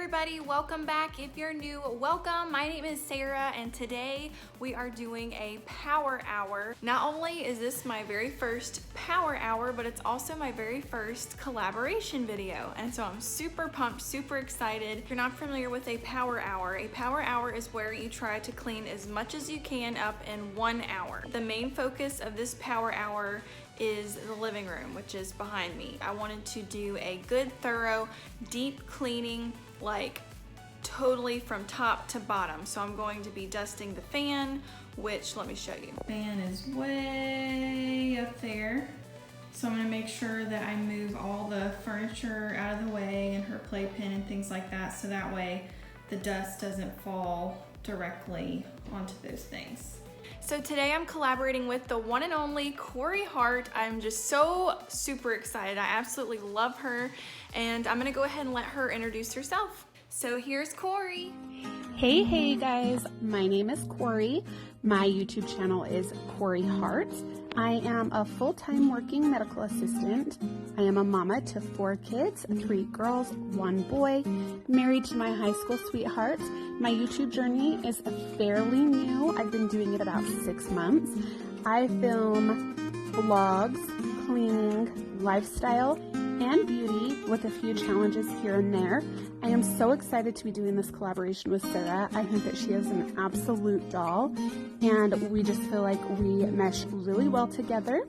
everybody, welcome back. If you're new, welcome. My name is Sarah and today we are doing a power hour. Not only is this my very first power hour, but it's also my very first collaboration video. And so I'm super pumped, super excited. If you're not familiar with a power hour is where you try to clean as much as you can up in 1 hour. The main focus of this power hour is the living room, which is behind me. I wanted to do a good, thorough, deep cleaning, like totally from top to bottom. So I'm going to be dusting the fan, which let me show you. Fan is way up there. So I'm gonna make sure that I move all the furniture out of the way and her playpen and things like that, so that way the dust doesn't fall directly onto those things. So today I'm collaborating with the one and only Cori Heart. I'm just so super excited. I absolutely love her, and I'm gonna go ahead and let her introduce herself. So here's Cori. Hey guys, my name is Cori. My YouTube channel is Cori Heart. I am a full-time working medical assistant. I am a mama to 4 kids, 3 girls, 1 boy, married to my high school sweetheart. My YouTube journey is fairly new. I've been doing it about 6 months. I film vlogs, cleaning, lifestyle, and beauty with a few challenges here and there. I am so excited to be doing this collaboration with Sarah. I think that she is an absolute doll, and we just feel like we mesh really well together.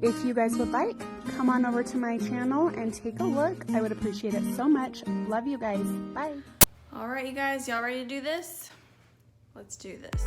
If you guys would like, come on over to my channel and take a look. I would appreciate it so much. Love you guys. Bye. All right, you guys, y'all ready to do this? Let's do this.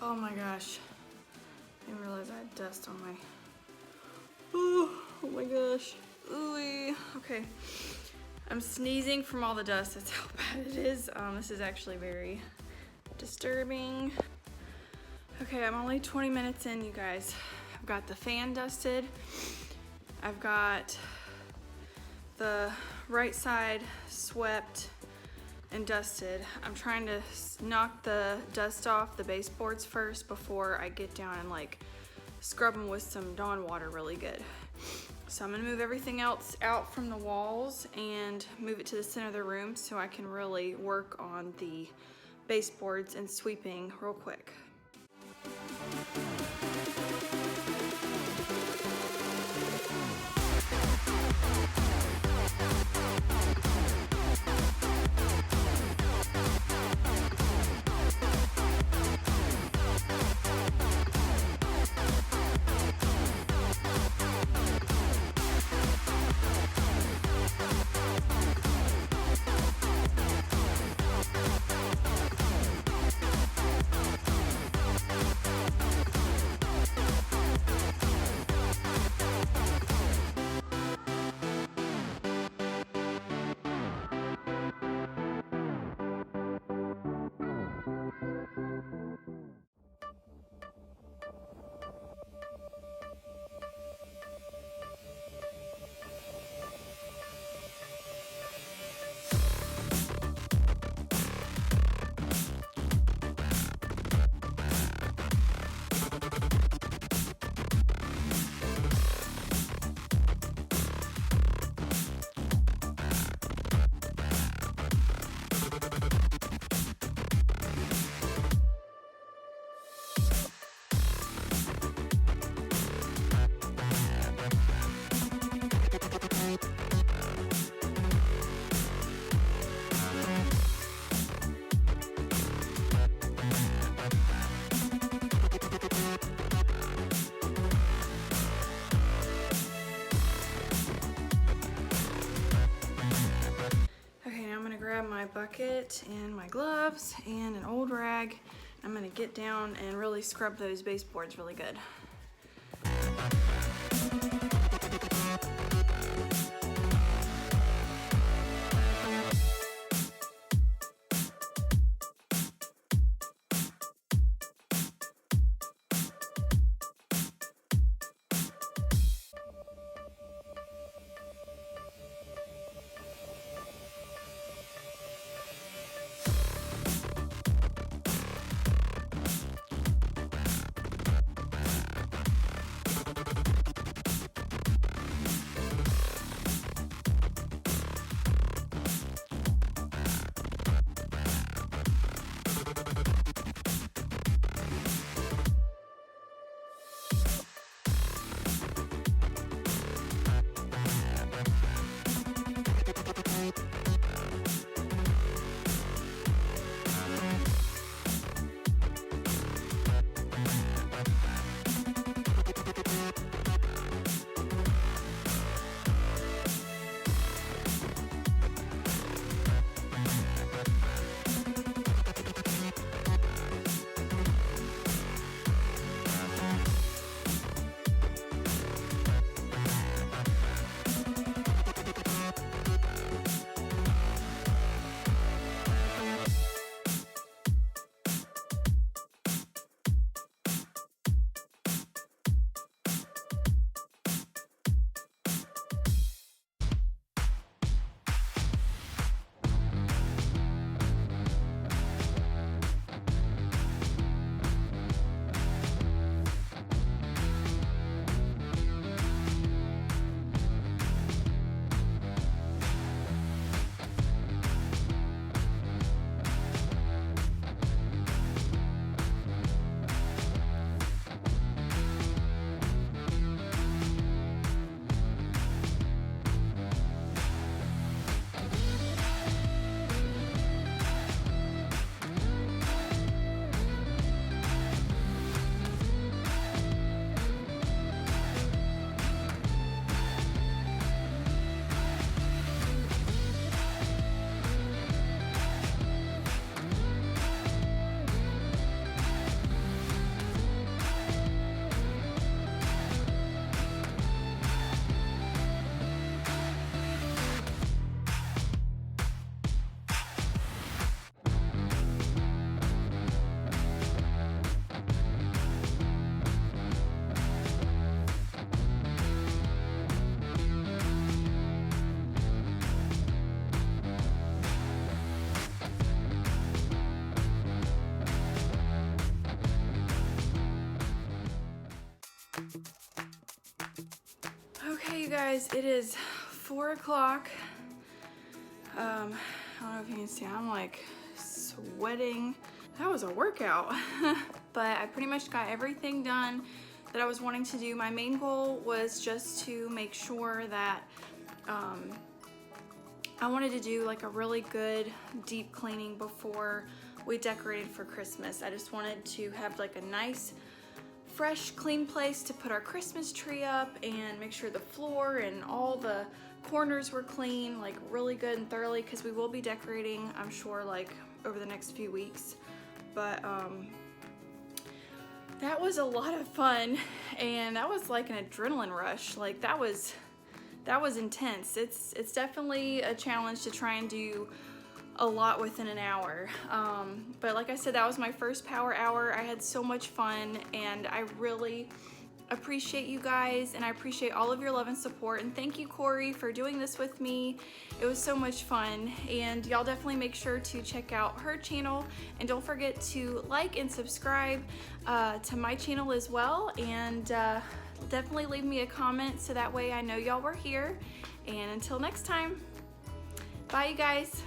Oh my gosh, I didn't realize I had dust on my, oh my gosh, ooh. Okay, I'm sneezing from all the dust, that's how bad it is. This is actually very disturbing. Okay, I'm only 20 minutes in, you guys. I've got the fan dusted. I've got the right side swept and dusted. I'm trying to knock the dust off the baseboards first before I get down and like scrub them with some Dawn water really good. So I'm gonna move everything else out from the walls and move it to the center of the room so I can really work on the baseboards and sweeping real quick. Grab my bucket and my gloves and an old rag. I'm gonna get down and really scrub those baseboards really good. you guys, it is 4 o'clock. I don't know if you can see, I'm like sweating. That was a workout. But I pretty much got everything done that I was wanting to do. My main goal was just to make sure that I wanted to do like a really good deep cleaning before we decorated for Christmas. I just wanted to have like a nice, fresh, clean place to put our Christmas tree up and make sure the floor and all the corners were clean, like really good and thoroughly, because we will be decorating, I'm sure, like over the next few weeks. But that was a lot of fun, and that was like an adrenaline rush. Like that was intense. It's definitely a challenge to try and do a lot within an hour. But like I said, that was my first power hour. I had so much fun, and I really appreciate you guys, and I appreciate all of your love and support. And thank you, Cori, for doing this with me. It was so much fun, and y'all definitely make sure to check out her channel, and don't forget to like and subscribe to my channel as well. And definitely leave me a comment so that way I know y'all were here. And until next time, bye you guys.